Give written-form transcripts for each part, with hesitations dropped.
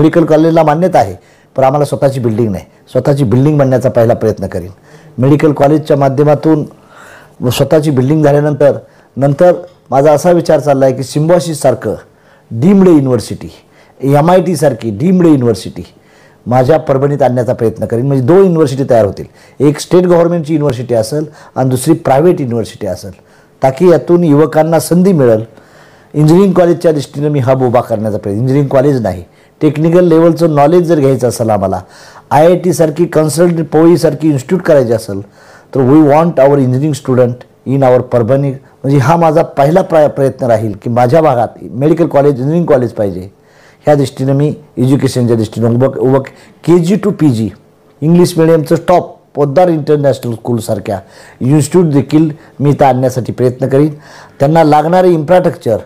Medical कॉलेजला मान्यता आहे, पण आम्हाला स्वतःची बिल्डिंग नाही. स्वतःची बिल्डिंग बनण्याचा पहिला प्रयत्न करीन. मेडिकल कॉलेजच्या माध्यमातून स्वतःची बिल्डिंग झाल्यानंतर माझा असा विचार चालला आहे की सिम्बॉसिससारखं डीम्ड युनिव्हर्सिटी, MIT सारखी डीम्ड युनिव्हर्सिटी माझ्या परभणीत आणण्याचा प्रयत्न करीन. म्हणजे 2 युनिव्हर्सिटी तयार होतील. एक स्टेट गव्हर्नमेंटची युनिव्हर्सिटी असेल आणि दुसरी प्रायव्हेट युनिव्हर्सिटी असेल, ताकी यातून युवकांना संधी मिळेल. इंजिनिअरिंग कॉलेजच्या दृष्टीनं मी हब उभा करण्याचा प्रयत्न, इंजिनिअरिंग कॉलेज नाही, टेक्निकल लेवलचं नॉलेज जर घ्यायचं असेल आम्हाला, IIT सारखी कन्सल्टंट पोई सारखी इन्स्टिट्यूट करायची असेल तर we want our engineering student in our Parbhani. म्हणजे हा माझा पहिला प्रयत्न राहील की माझ्या भागात मेडिकल कॉलेज, इंजिनिअरिंग कॉलेज पाहिजे. ह्या दृष्टीनं मी एज्युकेशनच्या दृष्टीनं उभं KG to PG इंग्लिश मिडियमचं टॉप पोद्दार इंटरनॅशनल स्कूलसारख्या इन्स्टिट्यूट देखील मी इथं आणण्यासाठी प्रयत्न करीन. त्यांना लागणारे इन्फ्रास्ट्रक्चर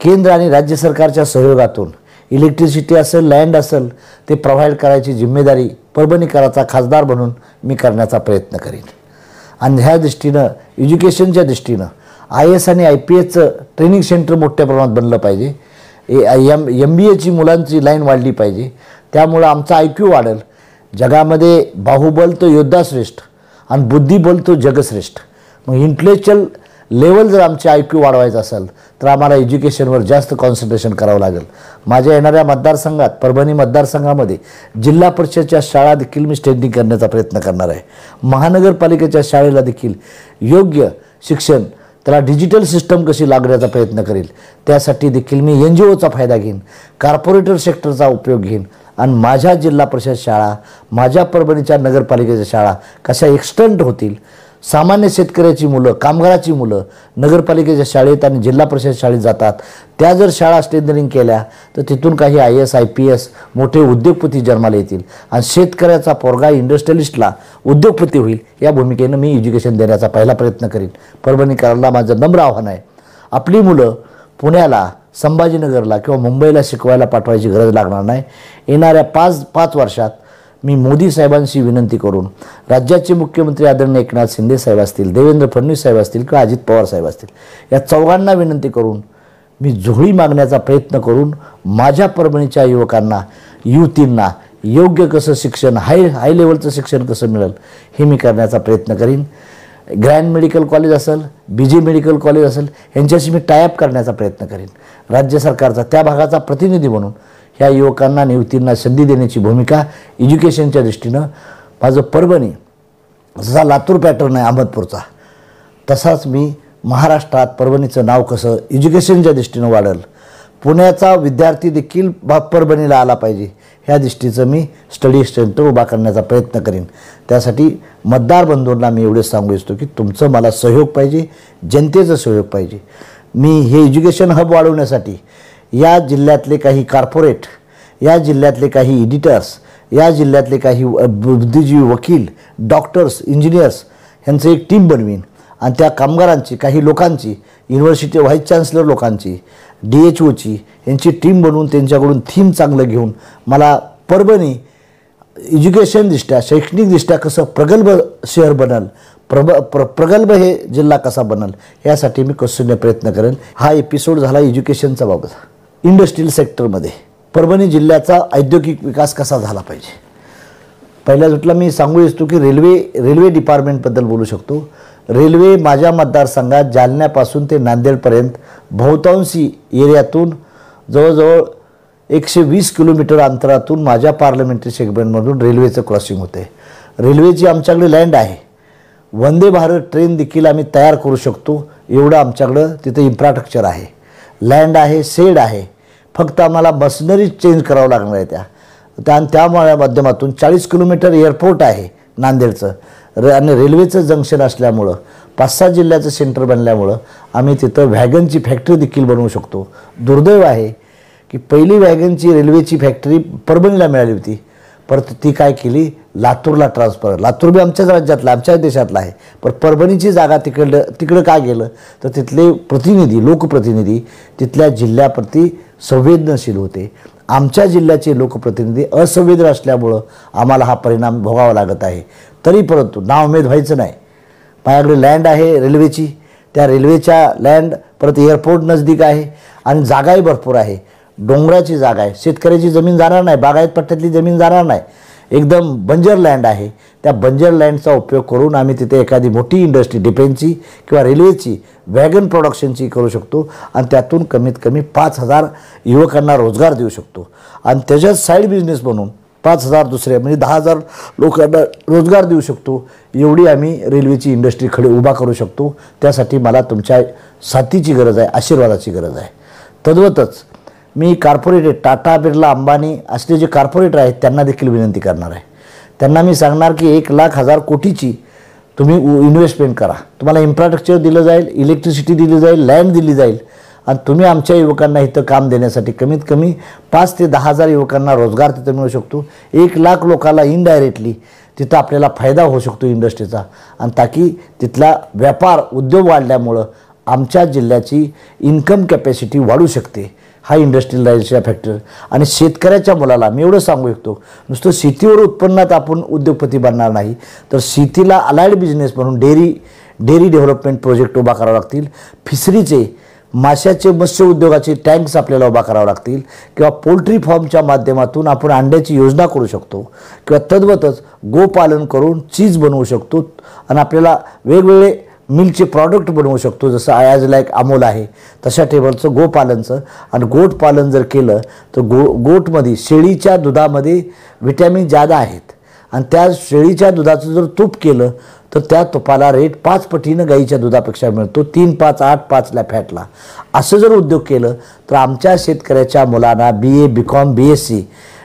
केंद्र आणि राज्य सरकारच्या सहयोगातून इलेक्ट्रिसिटी असेल, लँड असेल, ते प्रोव्हाइड करायची जिम्मेदारी परभणीकराचा खासदार म्हणून मी करण्याचा प्रयत्न करीन. आणि ह्या दृष्टीनं एज्युकेशनच्या दृष्टीनं IAS आणि IPSचं ट्रेनिंग सेंटर मोठ्या प्रमाणात बनलं पाहिजे. MBAची मुलांची लाईन वाढली पाहिजे. त्यामुळं आमचा IQ वाढेल. जगामध्ये बाहुबल तो योद्धा श्रेष्ठ आणि बुद्धिबल तो जगश्रेष्ठ. मग इंटेलेक्च्युअल लेवल जर आमचे IQ वाढवायचं असेल तर आम्हाला एज्युकेशनवर जास्त कॉन्सन्ट्रेशन करावं लागेल. माझ्या येणाऱ्या मतदारसंघात, परभणी मतदारसंघामध्ये जिल्हा परिषदच्या शाळा देखील मी स्ट्रेंथनिंग करण्याचा प्रयत्न करणार आहे. महानगरपालिकेच्या शाळेला देखील योग्य शिक्षण, त्याला डिजिटल सिस्टम कशी लागण्याचा प्रयत्न करेल, त्यासाठी देखील मी NGOचा फायदा घेईन, कॉर्पोरेटर सेक्टरचा उपयोग घेईन आणि माझ्या जिल्हा परिषद शाळा, माझ्या परभणीच्या नगरपालिकेच्या शाळा कशा एक्सटेंड होतील. सामान्य शेतकऱ्याची मुलं, कामगाराची मुलं नगरपालिकेच्या शाळेत आणि जिल्हा परिषद शाळेत जातात. त्या जर शाळा स्ट्रेंथनिंग केल्या तर तिथून काही IAS IPS मोठे उद्योगपती जन्माला येतील आणि शेतकऱ्याचा पोरगा इंडस्ट्रियलिस्टला उद्योगपती होईल. या भूमिकेनं मी एज्युकेशन देण्याचा पहिला प्रयत्न करीन. परभणीकरांना माझं नम्र आव्हान आहे, आपली मुलं पुण्याला, संभाजीनगरला किंवा मुंबईला शिकवायला पाठवायची गरज लागणार नाही. येणाऱ्या 5 वर्षात मी मोदी साहेबांशी विनंती करून, राज्याचे मुख्यमंत्री आदरणीय एकनाथ शिंदे साहेब असतील, देवेंद्र फडणवीस साहेब असतील किंवा अजित पवार साहेब असतील, या चौघांना विनंती करून मी झोळी मागण्याचा प्रयत्न करून माझ्या परभणीच्या युवकांना, युवतींना योग्य कसं शिक्षण, हाय लेवलचं शिक्षण कसं मिळेल हे मी करण्याचा प्रयत्न करीन. ग्रँड मेडिकल कॉलेज असेल, BJ मेडिकल कॉलेज असेल, यांच्याशी मी टायअप करण्याचा प्रयत्न करीन. राज्य सरकारचा त्या भागाचा प्रतिनिधी म्हणून ह्या युवकांना आणि युवतींना संधी देण्याची भूमिका एज्युकेशनच्या दृष्टीनं माझं परभणी, जसा लातूर पॅटर्न आहे अहमदपूरचा, तसाच मी महाराष्ट्रात परभणीचं नाव कसं एज्युकेशनच्या दृष्टीनं वाढेल, पुण्याचा विद्यार्थी देखील परभणीला आला पाहिजे, ह्या दृष्टीचं मी स्टडी सेंटर उभा करण्याचा प्रयत्न करीन. त्यासाठी मतदार बंधूंना मी एवढेच सांगू इच्छितो की तुमचं मला सहयोग पाहिजे, जनतेचं सहयोग पाहिजे. मी हे एज्युकेशन हब वाढवण्यासाठी या जिल्ह्यातले काही कॉर्पोरेट, या जिल्ह्यातले काही एडिटर्स, या जिल्ह्यातले काही बुद्धिजीवी, वकील, डॉक्टर्स, इंजिनियर्स यांचं एक टीम बनवीन आणि त्या कामगारांची, काही लोकांची, युनिव्हर्सिटी व्हाईस चान्सलर लोकांची, DHOची यांची टीम बनवून त्यांच्याकडून थीम चांगलं घेऊन मला परभणी एज्युकेशनदृष्ट्या, शैक्षणिकदृष्ट्या कसं प्रगल्भ शहर बनल, प्रगल्भ हे जिल्हा कसा बनल, यासाठी मी कसून प्रयत्न करेन. हा एपिसोड झाला एज्युकेशनचा बाबत. इंडस्ट्रियल सेक्टरमध्ये परभणी जिल्ह्याचा औद्योगिक विकास कसा झाला पाहिजे. पहिल्या जुटला मी सांगू इच्छितो की रेल्वे डिपार्टमेंटबद्दल बोलू शकतो. रेल्वे माझ्या मतदारसंघात जालन्यापासून ते नांदेडपर्यंत बहुतांशी एरियातून जवळजवळ 120 किलोमीटर अंतरातून माझ्या पार्लमेंटरी सेगमेंटमधून रेल्वेचं क्रॉसिंग होते. रेल्वेची आमच्याकडे लँड आहे. वंदे भारत ट्रेन देखील आम्ही तयार करू शकतो एवढं आमच्याकडं तिथं इन्फ्रास्ट्रक्चर आहे, लँड आहे, शेड आहे. फक्त आम्हाला मशिनरी चेंज करावं लागणार आहे त्या माध्यमातून 40 किलोमीटर एअरपोर्ट आहे नांदेडचं आणि रेल्वेचं जंक्शन असल्यामुळं 5-6 जिल्ह्याचं सेंटर बनल्यामुळं आम्ही तिथं वॅगनची फॅक्टरी देखील बनवू शकतो. दुर्दैव आहे की पहिली वॅगनची रेल्वेची फॅक्टरी परभणीला मिळाली होती, परत ती काय केली, लातूरला ट्रान्सफर. लातूर बी आमच्याच राज्यातला, आमच्याच देशातला आहे, पण परभणीची जागा तिकडं काय गेलं तर तिथले प्रतिनिधी, लोकप्रतिनिधी तिथल्या जिल्ह्याप्रती संवेदनशील होते. आमच्या जिल्ह्याचे लोकप्रतिनिधी असंवेदन असल्यामुळं आम्हाला हा परिणाम भोगावा लागत आहे. तरी परंतु नाउमेद व्हायचं नाही. माझ्याकडे लँड आहे रेल्वेची, त्या रेल्वेच्या लँड परत एअरपोर्ट नजदीक आहे आणि जागाही भरपूर आहे. डोंगराची जागा आहे, शेतकऱ्याची जमीन जाणार नाही, बागायत पट्ट्यातली जमीन जाणार नाही, एकदम बंजर लँड आहे. त्या बंजर लँडचा उपयोग करून आम्ही तिथे एखादी मोठी इंडस्ट्री डिफेन्सची किंवा रेल्वेची वॅगन प्रोडक्शनची करू शकतो आणि त्यातून कमीत कमी 5,000 युवकांना रोजगार देऊ शकतो आणि त्याच्यात साईड बिझनेस बनवून 5,000 दुसरे म्हणजे 10,000 लोकांना रोजगार देऊ शकतो. एवढी आम्ही रेल्वेची इंडस्ट्री उभा करू शकतो. त्यासाठी मला तुमच्या साथीची गरज आहे, आशीर्वादाची गरज आहे. तद्वतच मी कॉर्पोरेट टाटा, बिर्ला, अंबानी असले जे कॉर्पोरेटर आहेत त्यांना देखील विनंती करणार आहे. त्यांना मी सांगणार की 1,00,000 कोटीची तुम्ही इन्व्हेस्टमेंट करा. तुम्हाला इन्फ्रास्ट्रक्चर दिलं जाईल, इलेक्ट्रिसिटी दिली जाईल, लँड दिली जाईल आणि तुम्ही आमच्या युवकांना इथं काम देण्यासाठी कमीत कमी 5 ते 10,000 युवकांना रोजगार तिथं मिळू शकतो. 1,00,000 लोकांना इनडायरेक्टली तिथं आपल्याला फायदा होऊ शकतो इंडस्ट्रीचा आणि ताकी तिथला व्यापार उद्योग वाढल्यामुळं आमच्या जिल्ह्याची इन्कम कॅपॅसिटी वाढू शकते. हा इंडस्ट्रियलायझेशन फॅक्टर आणि शेतकऱ्याच्या मुलाला मी एवढं सांगू शकतो, नुसतं शेतीवर उत्पन्नात आपण उद्योगपती बनणार नाही तर शेतीला अलाइड बिझनेस म्हणून डेअरी डेव्हलपमेंट प्रोजेक्ट उभा करावे लागतील. फिशरीचे माशाचे मत्स्य उद्योगाचे टँक्स आपल्याला उभा करावे लागतील किंवा पोल्ट्री फार्मच्या माध्यमातून आपण अंड्याची योजना करू शकतो किंवा तद्वतच गोपालन करून चीज बनवू शकतो आणि आपल्याला वेगवेगळे मिल्कचे प्रॉडक्ट बनवू शकतो. जसं आयाज लाईक अमोल आहे तशा टेबलचं गोपालनचं आणि गोट पालन जर केलं तर गोटमध्ये शेळीच्या दुधामध्ये व्हिटॅमिन जादा आहेत आणि त्या शेळीच्या दुधाचं जर तूप केलं तर त्या तुपाला रेट 5 पटीनं गाईच्या दुधापेक्षा मिळतो. 3, 5, 8, 5ला फॅटला. असं जर उद्योग केलं तर आमच्या शेतकऱ्याच्या मुलांना BA, BCom, BSc,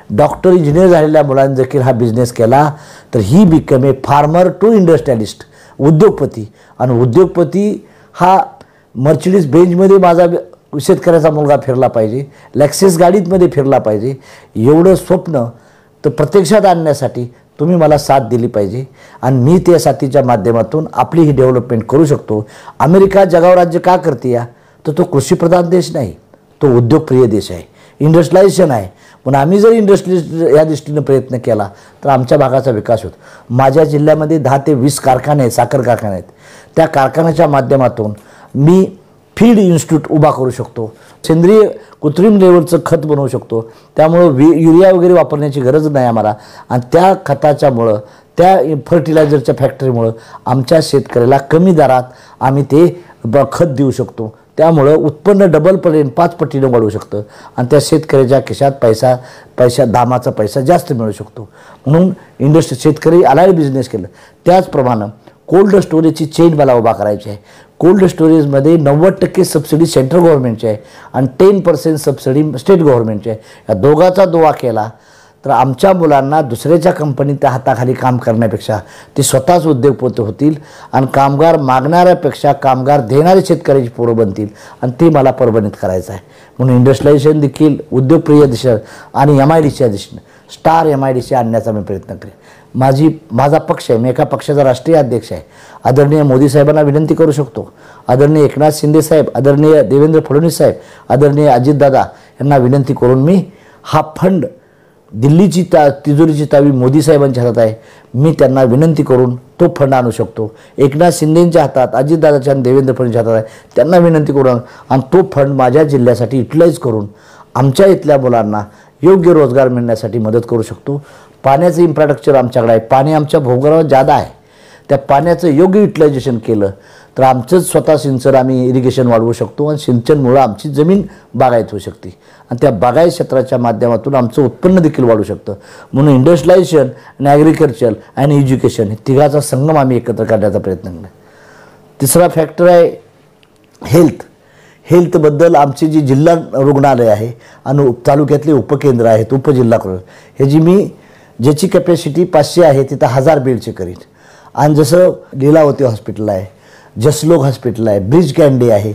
doctor, engineer झालेल्या मुलांनी देखील हा बिझनेस केला तर he become a farmer to industrialist, उद्योगपती. आणि उद्योगपती हा मर्सिडीज बेंजमध्ये माझा शेतकऱ्याचा मुलगा फिरला पाहिजे, लॅक्सेस गाडीमध्ये फिरला पाहिजे. एवढं स्वप्न तर प्रत्यक्षात आणण्यासाठी तुम्ही मला साथ दिली पाहिजे आणि मी त्या साथीच्या माध्यमातून आपली ही डेव्हलपमेंट करू शकतो. अमेरिका जगावर राज्य का करते या तर तो कृषीप्रधान देश नाही, तो उद्योगप्रिय देश आहे, इंडस्ट्रियलायझेशन आहे. पण आम्ही जर इंडस्ट्री या दृष्टीनं प्रयत्न केला तर आमच्या भागाचा विकास होतो. माझ्या जिल्ह्यामध्ये 10 ते 20 कारखाने आहेत, साखर कारखाने आहेत. त्या कारखान्याच्या माध्यमातून मी फीड इन्स्टिट्यूट उभा करू शकतो, सेंद्रिय कृत्रिम लेवलचं खत बनवू शकतो. त्यामुळं युरिया वगैरे वापरण्याची गरज नाही आम्हाला आणि त्या खताच्यामुळं त्या फर्टिलायझरच्या फॅक्टरीमुळं आमच्या शेतकऱ्याला कमी दरात आम्ही ते खत देऊ शकतो. त्यामुळं उत्पन्न डबल पटीने 5 पटीनं वाढू शकतं आणि त्या शेतकऱ्याच्या खिशात दामाचा पैसा जास्त मिळू शकतो. म्हणून शेतकरी अलाइड बिझनेस केलं. त्याचप्रमाणे कोल्ड स्टोरेजची चेन मला उभा करायची आहे. कोल्ड स्टोरेजमध्ये 90% सबसिडी सेंट्रल गव्हर्नमेंटची आहे आणि 10% सबसिडी स्टेट गव्हर्नमेंटची आहे. या दोघाचा दुवा केला तर आमच्या मुलांना दुसऱ्याच्या कंपनीत हाताखाली काम करण्यापेक्षा ते स्वतःच उद्योगपती होतील आणि कामगार मागणाऱ्यापेक्षा कामगार देणारे शेतकऱ्याची पोरं बनतील आणि ते मला परभणीत करायचं आहे. म्हणून इंडस्ट्रियलायझेशन देखील उद्योगप्रिय दिशा आणि MIDCच्या दिशेने स्टार MIDC आणण्याचा मी प्रयत्न करेन. माझा पक्ष आहे, मी एका पक्षाचा राष्ट्रीय अध्यक्ष आहे. आदरणीय मोदी साहेबांना विनंती करू शकतो, आदरणीय एकनाथ शिंदे साहेब, आदरणीय देवेंद्र फडणवीस साहेब, आदरणीय अजितदादा यांना विनंती करून मी हा फंड दिल्लीची तिजोरीची चावी मोदी साहेबांच्या हातात आहे. मी त्यांना विनंती करून तो फंड आणू शकतो. एकनाथ शिंदेंच्या हातात, अजितदादाच्या आणि देवेंद्र फडणवीसच्या हातात आहे. त्यांना विनंती करून आणि तो फंड माझ्या जिल्ह्यासाठी युटिलाइज करून आमच्या इथल्या मुलांना योग्य रोजगार मिळण्यासाठी मदत करू शकतो. पाण्याचं इन्फ्रास्ट्रक्चर आमच्याकडे आहे, पाणी आमच्या भूगर्भात जादा आहे. त्या पाण्याचं योग्य युटिलायझेशन केलं तर आमचंच स्वतः सिंचन आम्ही इरिगेशन वाढवू शकतो आणि सिंचनमुळं आमची जमीन बागायत होऊ शकते आणि त्या बागायत क्षेत्राच्या माध्यमातून आमचं उत्पन्न देखील वाढू शकतं. म्हणून इंडस्ट्रियलायझेशन आणि ॲग्रिकल्चर आणि एज्युकेशन हे तिघाचा संगम आम्ही एकत्र करण्याचा प्रयत्न केला. तिसरा फॅक्टर आहे हेल्थबद्दल आमची जी जिल्हा रुग्णालय आहे आणि तालुक्यातले उपकेंद्र आहेत, उपजिल्हा ज्याची कॅपॅसिटी 500 आहे तिथं 1000 बेडचे करीन. आणि जसं लीलावती हॉस्पिटल आहे, जसलोक हॉस्पिटल आहे, ब्रिज कँडी आहे.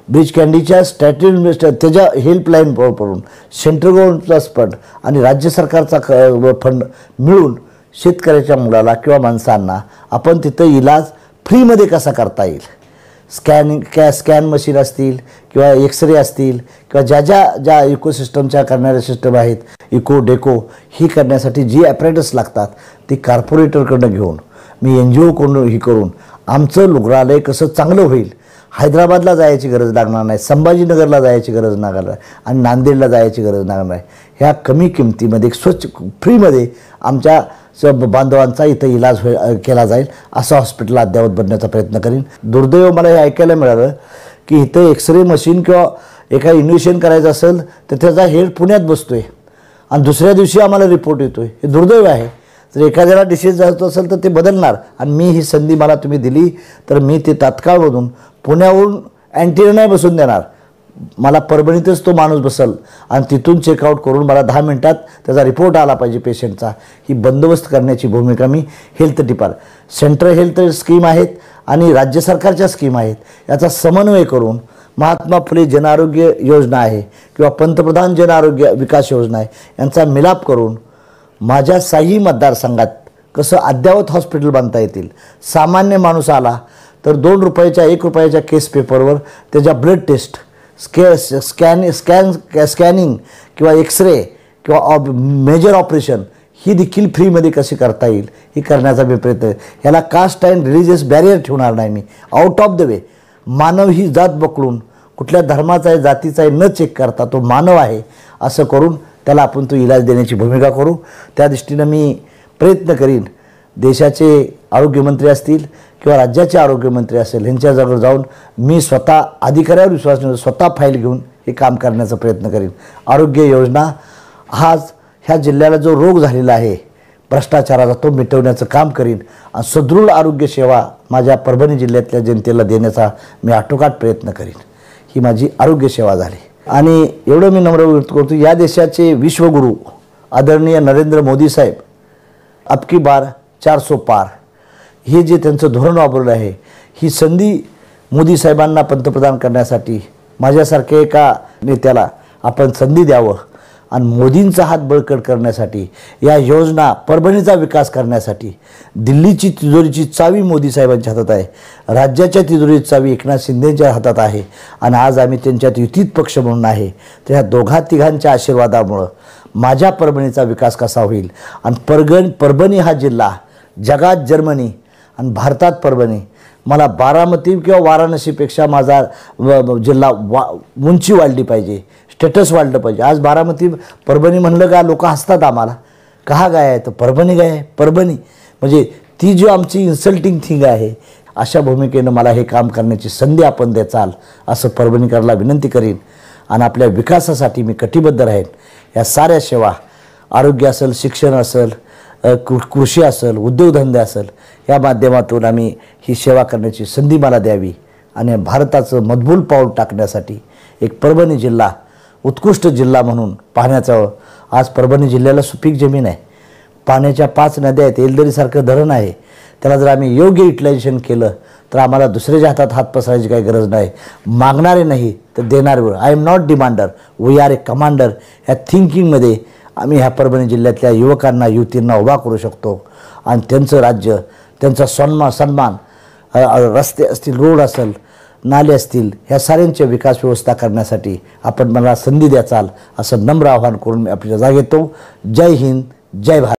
ब्रिज कँडीच्या त्याच्या हेल्पलाईन पडून सेंट्रल गव्हर्नमेंटचा फंड आणि राज्य सरकारचा फंड मिळून शेतकऱ्याच्या मुलाला किंवा माणसांना आपण तिथं इलाज फ्रीमध्ये कसा करता येईल. स्कॅन मशीन असतील किंवा एक्सरे असतील किंवा ज्या इकोसिस्टमच्या करणाऱ्या सिस्टम आहेत, इको डेको ही करण्यासाठी जी ॲपरेटस लागतात ती कॉर्पोरेटरकडनं घेऊन मी NGO कडून ही करून आमचं रुग्णालय कसं चांगलं होईल हैदराबादला जायची गरज लागणार नाही, संभाजीनगरला जायची गरज लागणार नाही आणि नांदेडला जायची गरज लागणार नाही. ह्या कमी किमतीमध्ये स्वच्छ फ्रीमध्ये आमच्या बांधवांचा इथं इलाज केला जाईल असं हॉस्पिटल अद्ययावत बनण्याचा प्रयत्न करीन. दुर्दैव मला हे ऐकायला मिळालं की इथं एक्सरे मशीन किंवा एका इन्व्हेशन करायचं असेल तर त्याचा हेड पुण्यात बसतोय आणि दुसऱ्या दिवशी आम्हाला रिपोर्ट येतोय. हे दुर्दैव आहे. जर एखाद्याला डिसीज जायचं असेल तर ते बदलणार आणि मी ही संधी मला तुम्ही दिली तर मी ते तात्काळमधून पुण्याहून अँटीना नाही बसून देणार. मला परभणीतच तो माणूस बसल आणि तिथून चेकआउट करून मला 10 मिनिटात त्याचा रिपोर्ट आला पाहिजे पेशंटचा. ही बंदोबस्त करण्याची भूमिका मी health department central health scheme आहेत आणि राज्य सरकारच्या स्कीम आहेत याचा समन्वय करून महात्मा फुले जन आरोग्य योजना आहे किंवा पंतप्रधान जन आरोग्य विकास योजना आहे यांचा मिलाप करून माझ्या 6 मतदारसंघात कसं अद्ययावत हॉस्पिटल बांधता येतील. सामान्य माणूस आला तर 2 रुपयाच्या 1 रुपयाच्या केस पेपरवर त्याच्या ब्लड टेस्ट स्कॅनिंग किंवा एक्सरे किंवा मेजर ऑपरेशन ही देखील फ्रीमध्ये कशी करता येईल ही करण्याचा मी प्रयत्न. ह्याला कास्ट अँड रिलिजियस बॅरियर ठेवणार नाही मी. आउट ऑफ द वे मानव ही जात पकडून कुठल्या धर्माचा आहे जातीचा आहे न चेक करता तो मानव आहे असं करून त्याला आपण तो इलाज देण्याची भूमिका करू. त्या दृष्टीनं मी प्रयत्न करीन. देशाचे आरोग्यमंत्री असतील किंवा राज्याचे आरोग्यमंत्री असेल यांच्याजवळ जाऊन मी स्वतः अधिकाऱ्यावर विश्वास ठेवून स्वतः फाईल घेऊन हे काम करण्याचा प्रयत्न करीन. आरोग्य योजना आज ह्या जिल्ह्याला जो रोग झालेला आहे भ्रष्टाचाराचा तो मिटवण्याचं काम करीन आणि सुदृढ आरोग्य सेवा माझ्या परभणी जिल्ह्यातल्या जनतेला देण्याचा मी आटोकाट प्रयत्न करीन. ही माझी आरोग्य सेवा झाली. आणि एवढं मी नम्र व्यक्त करतो या देशाचे विश्वगुरू आदरणीय नरेंद्र मोदी साहेब अबकी बार 400 पार हे जे त्यांचं धोरण वापरलं आहे ही संधी मोदी साहेबांना पंतप्रधान करण्यासाठी माझ्यासारख्या एका नेत्याला आपण संधी द्यावं आणि मोदींचा हात बळकट करण्यासाठी या योजना परभणीचा विकास करण्यासाठी दिल्लीची तिजोरीची चावी मोदी साहेबांच्या हातात आहे. राज्याच्या तिजोरीची चावी एकनाथ शिंदेच्या हातात आहे आणि आज आम्ही त्यांच्यात युतीत पक्ष म्हणून आहे. तर ह्या दोघा-तिघांच्या आशीर्वादामुळं माझ्या परभणीचा विकास कसा होईल आणि परभणी हा जिल्हा जगात जर्मनी आणि भारतात परभणी मला बारामती किंवा वाराणसीपेक्षा माझा जिल्हा उंची वाढली पाहिजे, स्टेटस वाढलं पाहिजे. आज बारामती परभणी म्हणलं का लोक हसतात आम्हाला. कहा गाय आहे तर परभणी गाय आहे. परभणी म्हणजे ती जी आमची इन्सल्टिंग थिंग आहे अशा भूमिकेनं मला हे काम करण्याची संधी आपण द्याचाल असं परभणीकरांना विनंती करीन आणि आपल्या विकासासाठी मी कटिबद्ध राहीन. या साऱ्या सेवा आरोग्य असेल, शिक्षण असेल, कृषी असेल, उद्योगधंदे असेल या माध्यमातून आम्ही ही सेवा करण्याची संधी मला द्यावी आणि भारताचं मजबूत पाऊल टाकण्यासाठी एक परभणी जिल्हा उत्कृष्ट जिल्हा म्हणून पाहण्याचं. आज परभणी जिल्ह्याला सुपीक जमीन आहे, पाण्याच्या 5 नद्या आहेत, एलदरीसारखं धरण आहे. त्याला जर आम्ही योग्य युटिलायझेशन केलं तर आम्हाला दुसऱ्याच्या हातात हात पसरायची काही गरज नाही. मागणारे नाही तर देणारे. I am not demander, we are a commander. ह्या थिंकिंगमध्ये आम्ही ह्या परभणी जिल्ह्यातल्या युवकांना युवतींना उभा करू शकतो आणि त्यांचं राज्य, त्यांचा सन्मान रस्ते असतील, रोड असेल, नाले असतील ह्या साऱ्यांची विकास व्यवस्था करण्यासाठी आपण मला संधी द्याचाल असं नम्र आवाहन करून मी आपल्या जागा घेतो. जय हिंद, जय भारत.